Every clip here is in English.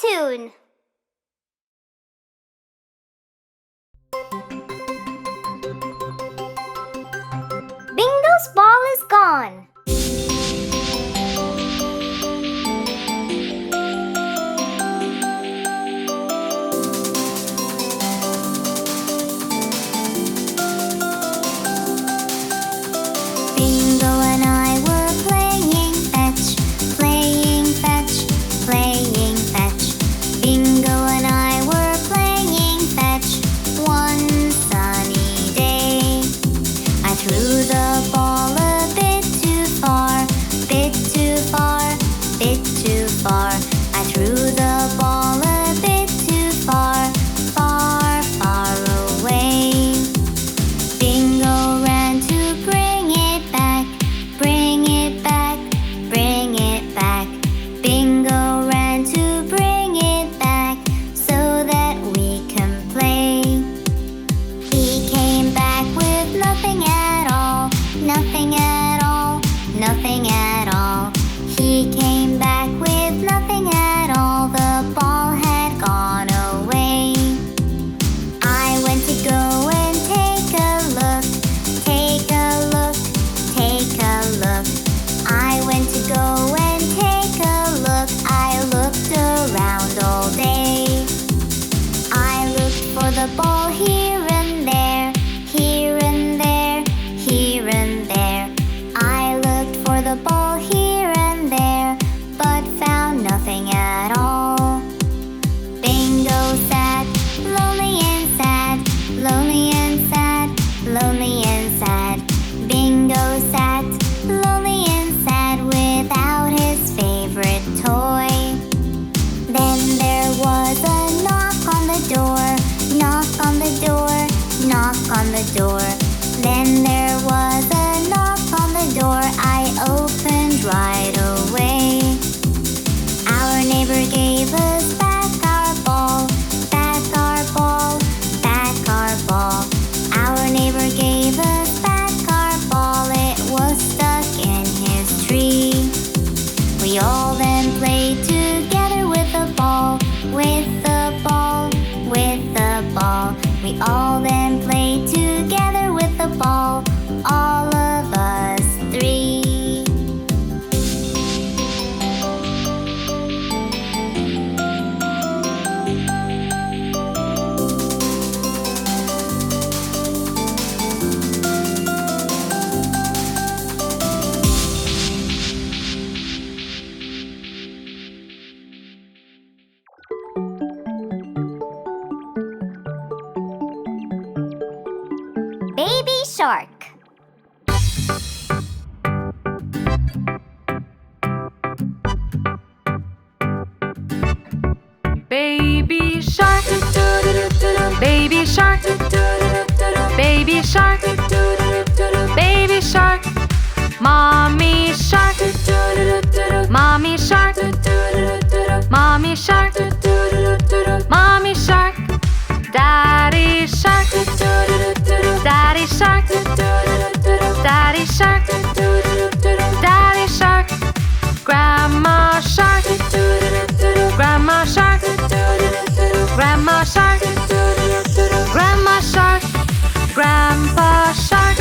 cartoon. Bingo's ball is gone. Bingo and I were playing fetch, playing fetch, playing fetch. Bingo and I were playing fetch one sunny day. I threw the ball a bit too far, bit too far, bit too far. I threw the ball a bit too far, far, far away. Bingo ran to bring it back, bring it back, bring it back. Bingo ran to bring it back so that we can play. He came back with nothing at all, nothing at all, nothing at all. He came back with nothing at all. The ball had gone away. I went to go and take a look, take a look, take a look. I went to go and take a look. I looked around all day. I looked for the ball here and there, here and there, here and there. I looked for the ball here and there, but found nothing at all. Bingo sat, lonely and sad, lonely and sad, lonely and sad. Bingo sat, lonely and sad, without his favorite toy. Then there was a knock on the door, knock on the door, knock on the door. Then there was a knock on the door. I opened right away. Our neighbor gave us back our ball, back our ball, back our ball. Our neighbor gave us back our ball. It was stuck in his tree. We all then played together with the ball, with the ball, with the ball. We all then played together with the ball, all of us three. Baby shark. Baby shark, baby shark, baby shark, baby shark, mommy shark, mommy shark, mommy shark, mommy shark, daddy shark, daddy shark, daddy shark, daddy shark, grandma shark, grandma shark, grandma shark, grandma shark, grandpa shark,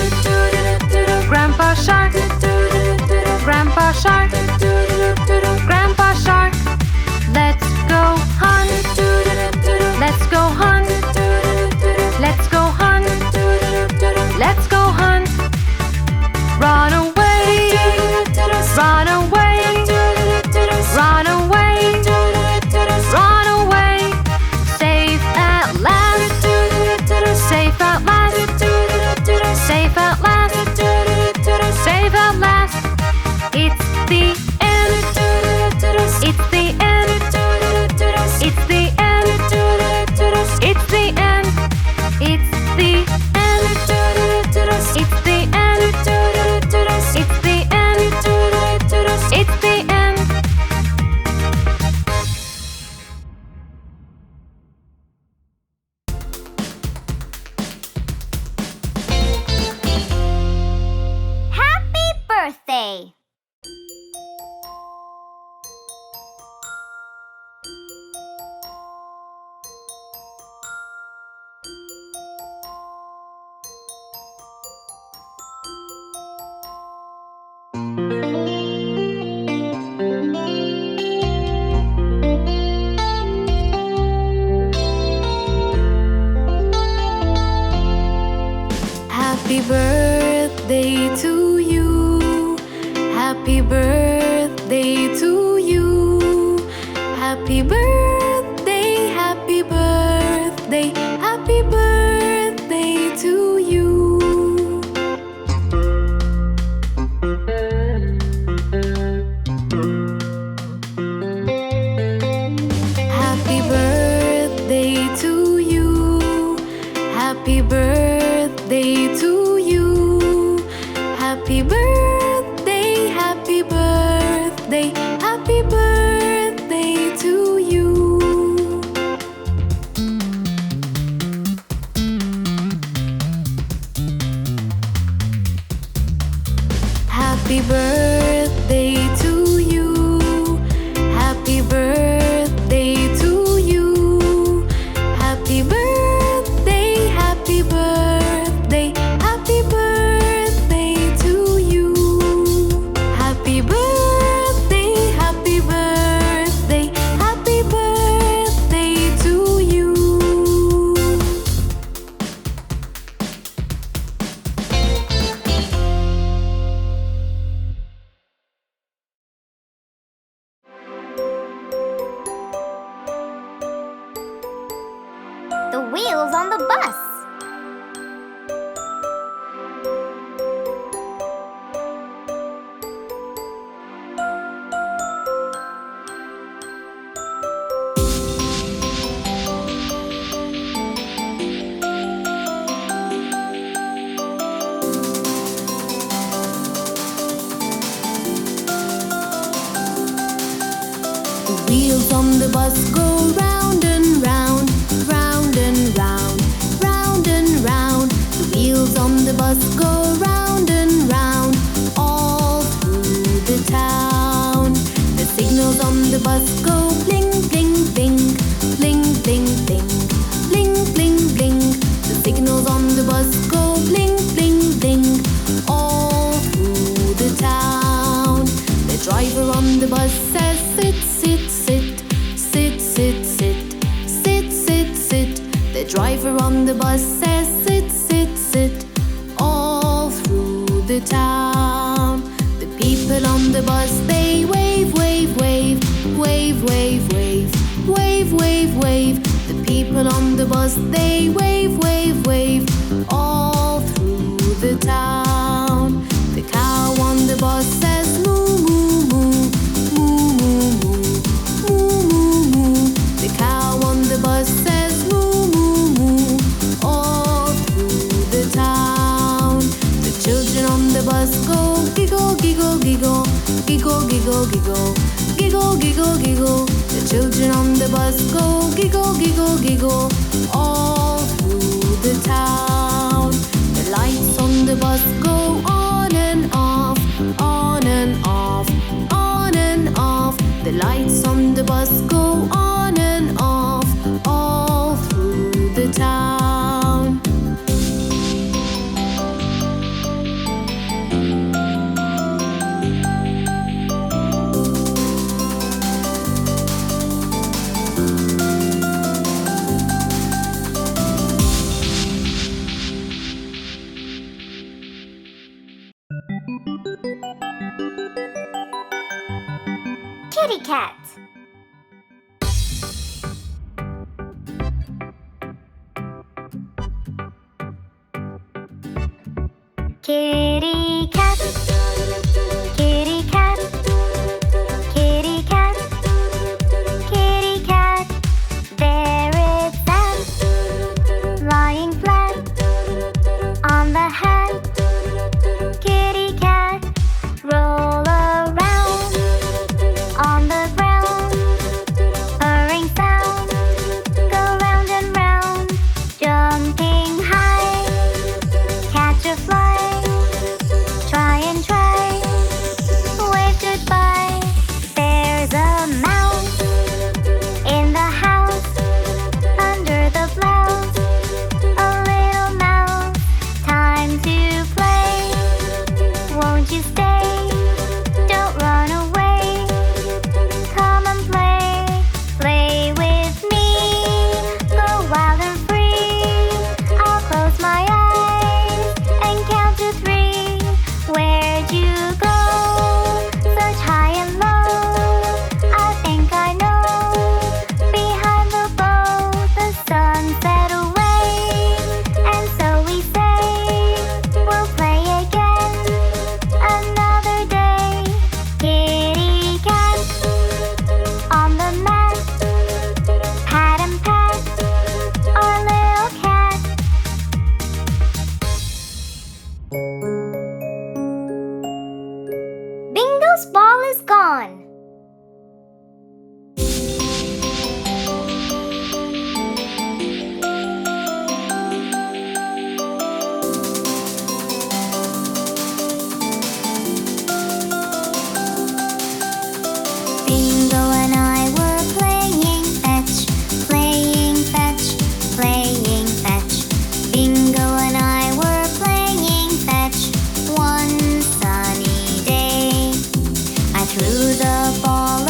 grandpa shark, grandpa shark, grandpa shark. Let's go hunt, let's go hunt, let's go hunt, let's go hunt. Run away, run away, run away, run away. Safe at last, safe at last, safe at last, safe at last. It's the Happy birthday to you. Happy birthday, happy birthday, happy birthday to you. Happy birthday to you. Happy birthday to you. Happy birthday, happy birthday, happy birthday to you. Happy birthday to you. Happy birthday to you. Happy birthday, happy birthday, happy birthday to you. Happy birthday, happy birthday, happy birthday to you. The wheels on the bus. The wheels on the bus go round and round, round and round, round and round. The wheels on the bus go round and round, all through the town. The signals on the bus go bling, bling, bling, bling, bling, bling, bling, bling, bling. The signals on the bus go bling, bling, bling, all through the town. The driver on the bus says sit, sit, sit, sit, sit, sit, sit, sit, sit. The driver on the bus says sit, sit, sit, all through the town. The people on the bus, they wave, wave, wave, wave, wave, wave, wave, wave, wave. The people on the bus, they wave, wave, wave, all through the town. The cow on the bus says moo, moo, moo, moo, moo, moo, moo, moo, moo. The cow on the bus says moo, moo, moo, all through the town. The children on the bus go giggle, giggle, giggle, giggle, giggle, giggle, giggle, giggle, giggle. The children on the bus go giggle, giggle, giggle, all through the town. The lights on the bus go on and off, on and off, on and off. The lights on the bus go on and off, all through the town. Kitty cat. Kitty cat. Kitty cat. Kitty cat. Kitty cat. There it sat, lying flat on the hat. Kitty cat. Roll around on the ground, purring sound, go round and round, jumping high, catch a fly, Lolo's ball is gone.